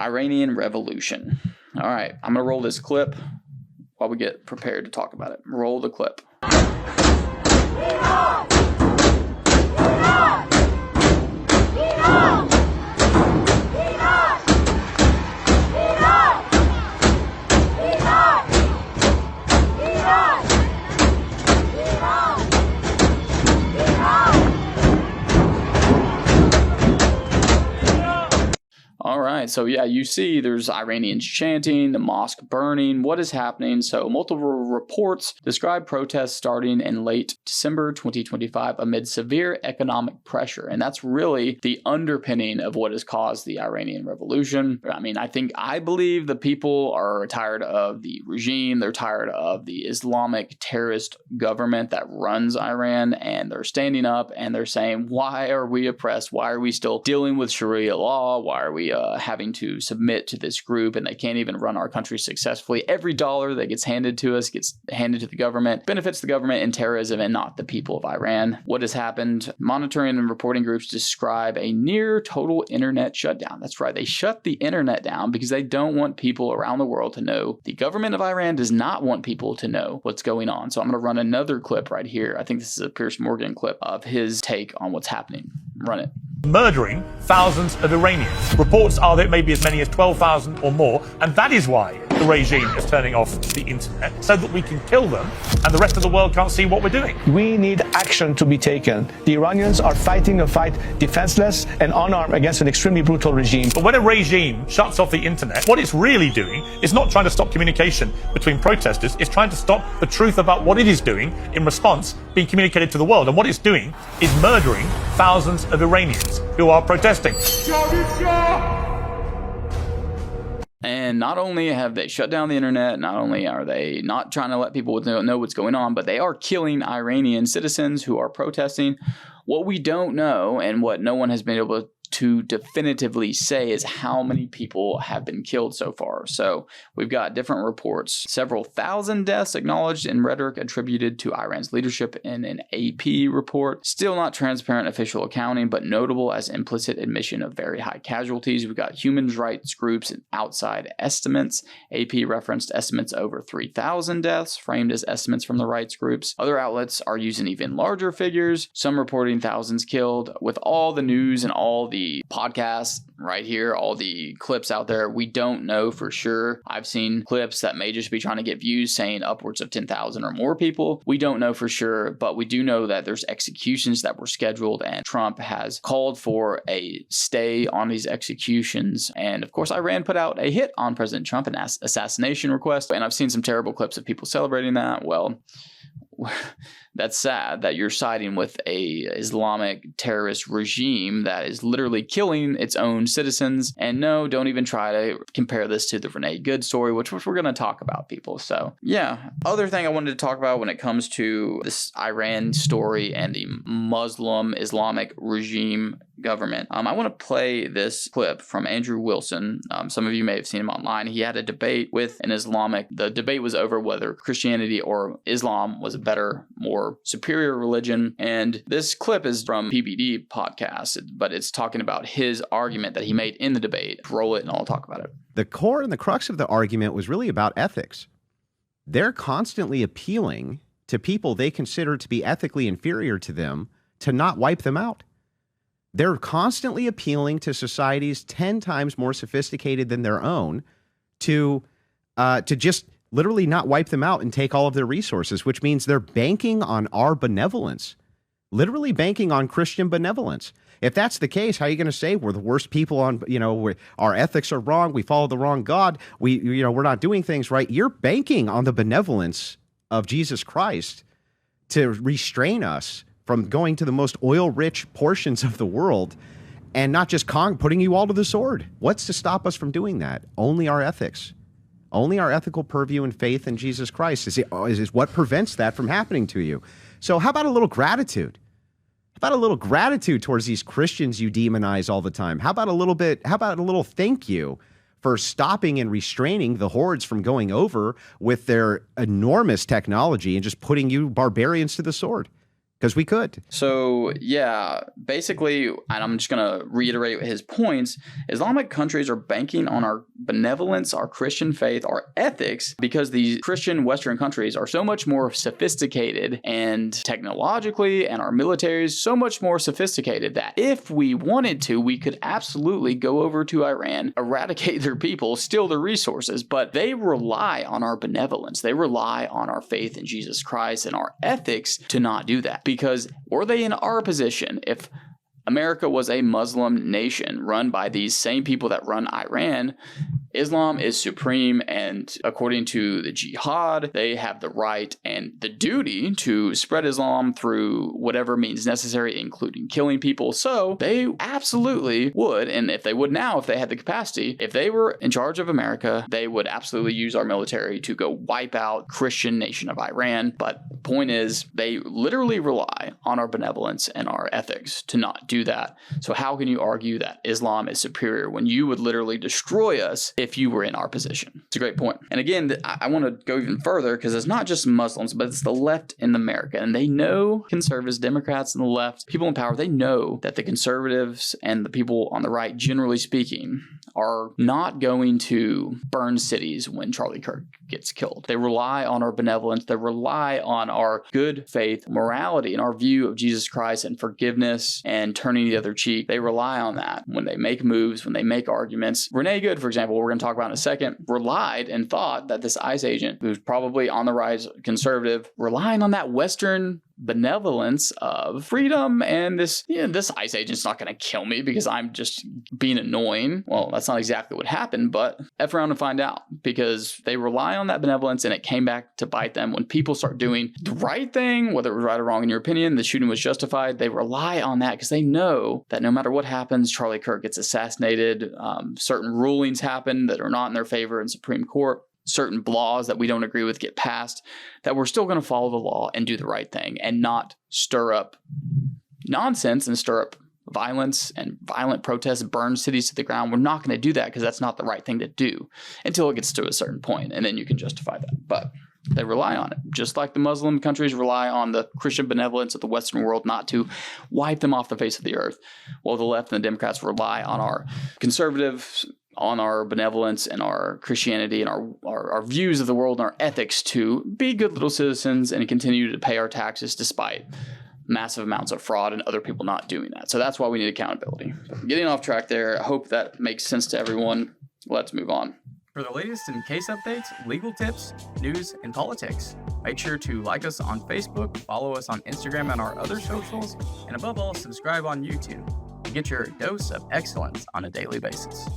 Iranian Revolution. All right, I'm going to roll this clip while we get prepared to talk about it. Roll the clip. Iran! Iran! Iran! Iran! Iran! Iran! Iran! Iran! Iran! All right, so yeah, you see there's Iranians chanting, the mosque burning. What is happening? So multiple reports describe protests starting in late December 2025 amid severe economic pressure. And that's really the underpinning of what has caused the Iranian Revolution. I mean, I believe the people are tired of the regime. They're tired of the Islamic terrorist government that runs Iran. And they're standing up and they're saying, why are we oppressed? Why are we still dealing with Sharia law? Why are we having to submit to this group, and they can't even run our country successfully? Every dollar that gets handed to us gets handed to the government, benefits the government in terrorism and not the people of Iran. What has happened? Monitoring and reporting groups describe a near total internet shutdown. That's right, they shut the internet down because they don't want people around the world to know. The government of Iran does not want people to know what's going on. So I'm going to run another clip right here. I think this is a Piers Morgan clip of his take on what's happening. Run it. Murdering thousands of Iranians. Reports are that it may be as many as 12,000 or more, and that is why the regime is turning off the internet, so that we can kill them and the rest of the world can't see what we're doing. We need action to be taken. The Iranians are fighting a fight defenseless and unarmed against an extremely brutal regime. But when a regime shuts off the internet, what it's really doing is not trying to stop communication between protesters, it's trying to stop the truth about what it is doing in response being communicated to the world. And what it's doing is murdering thousands of Iranians who are protesting. And not only have they shut down the internet, not only are they not trying to let people know what's going on, but they are killing Iranian citizens who are protesting. What we don't know, and what no one has been able to definitively say, is how many people have been killed so far. So we've got different reports, several thousand deaths acknowledged in rhetoric attributed to Iran's leadership in an AP report. Still not transparent official accounting, but notable as implicit admission of very high casualties. We've got human rights groups and outside estimates. AP referenced estimates over 3,000 deaths, framed as estimates from the rights groups. Other outlets are using even larger figures, some reporting thousands killed. With all the news and all the podcasts right here, all the clips out there, we don't know for sure. I've seen clips that may just be trying to get views saying upwards of 10,000 or more people. We don't know for sure, but we do know that there's executions that were scheduled, and Trump has called for a stay on these executions. And of course, Iran put out a hit on President Trump, an assassination request, and I've seen some terrible clips of people celebrating that. Well, that's sad that you're siding with a Islamic terrorist regime that is literally killing its own citizens. And no, don't even try to compare this to the Renee Good story, which we're going to talk about, people. So yeah, other thing I wanted to talk about when it comes to this Iran story and the Muslim Islamic regime government. I want to play this clip from Andrew Wilson. Some of you may have seen him online. He had a debate with an Islamic. The debate was over whether Christianity or Islam was a better, more superior religion. And this clip is from PBD Podcast, but it's talking about his argument that he made in the debate. Roll it and I'll talk about it. The core and the crux of the argument was really about ethics. They're constantly appealing to people they consider to be ethically inferior to them to not wipe them out. They're constantly appealing to societies 10 times more sophisticated than their own to just literally not wipe them out and take all of their resources, which means they're banking on our benevolence, literally banking on Christian benevolence. If that's the case, how are you going to say we're the worst people on, our ethics are wrong, we follow the wrong God, we're not doing things right? You're banking on the benevolence of Jesus Christ to restrain us from going to the most oil-rich portions of the world and not just putting you all to the sword. What's to stop us from doing that? Only our ethics. Only our ethical purview and faith in Jesus Christ is what prevents that from happening to you. So how about a little gratitude? How about a little gratitude towards these Christians you demonize all the time? How about a little thank you for stopping and restraining the hordes from going over with their enormous technology and just putting you barbarians to the sword? because we could. So, yeah, basically, and I'm just going to reiterate his points, Islamic countries are banking on our benevolence, our Christian faith, our ethics, because these Christian Western countries are so much more sophisticated and technologically, and our military is so much more sophisticated that if we wanted to, we could absolutely go over to Iran, eradicate their people, steal their resources, but they rely on our benevolence. They rely on our faith in Jesus Christ and our ethics to not do that. Because were they in our position, if America was a Muslim nation run by these same people that run Iran, Islam is supreme, and according to the jihad, they have the right and the duty to spread Islam through whatever means necessary, including killing people. So they absolutely would, and if they would now, if they had the capacity, if they were in charge of America, they would absolutely use our military to go wipe out Christian nation of Iran. But the point is, they literally rely on our benevolence and our ethics to not do that. So how can you argue that Islam is superior when you would literally destroy us if you were in our position? It's a great point. And again, I want to go even further, because it's not just Muslims, but it's the left in America. And they know, conservatives, Democrats, and the left, people in power, they know that the conservatives and the people on the right, generally speaking, are not going to burn cities when Charlie Kirk gets killed. They rely on our benevolence. They rely on our good faith, morality, and our view of Jesus Christ and forgiveness and turning the other cheek. They rely on that when they make moves, when they make arguments. Renee Good, for example, we're going to talk about in a second, relied and thought that this ICE agent, who's probably on the rise, conservative, relying on that Western benevolence of freedom and this ICE agent's not going to kill me because I'm just being annoying. Well, that's not exactly what happened, but F around and find out, because they rely on that benevolence and it came back to bite them. When people start doing the right thing, whether it was right or wrong in your opinion, the shooting was justified, they rely on that because they know that no matter what happens, Charlie Kirk gets assassinated, certain rulings happen that are not in their favor in Supreme Court, certain laws that we don't agree with get passed, that we're still going to follow the law and do the right thing and not stir up nonsense and stir up violence and violent protests, burn cities to the ground. We're not going to do that because that's not the right thing to do until it gets to a certain point, and then you can justify that. But they rely on it, just like the Muslim countries rely on the Christian benevolence of the Western world not to wipe them off the face of the earth. Well, the left and the Democrats rely on our conservatives, on our benevolence and our Christianity and our views of the world and our ethics to be good little citizens and continue to pay our taxes despite massive amounts of fraud and other people not doing that. So that's why we need accountability. Getting off track there, I hope that makes sense to everyone. Let's move on. For the latest in case updates, legal tips, news, and politics, make sure to like us on Facebook, follow us on Instagram and our other socials, and above all, subscribe on YouTube to get your dose of excellence on a daily basis.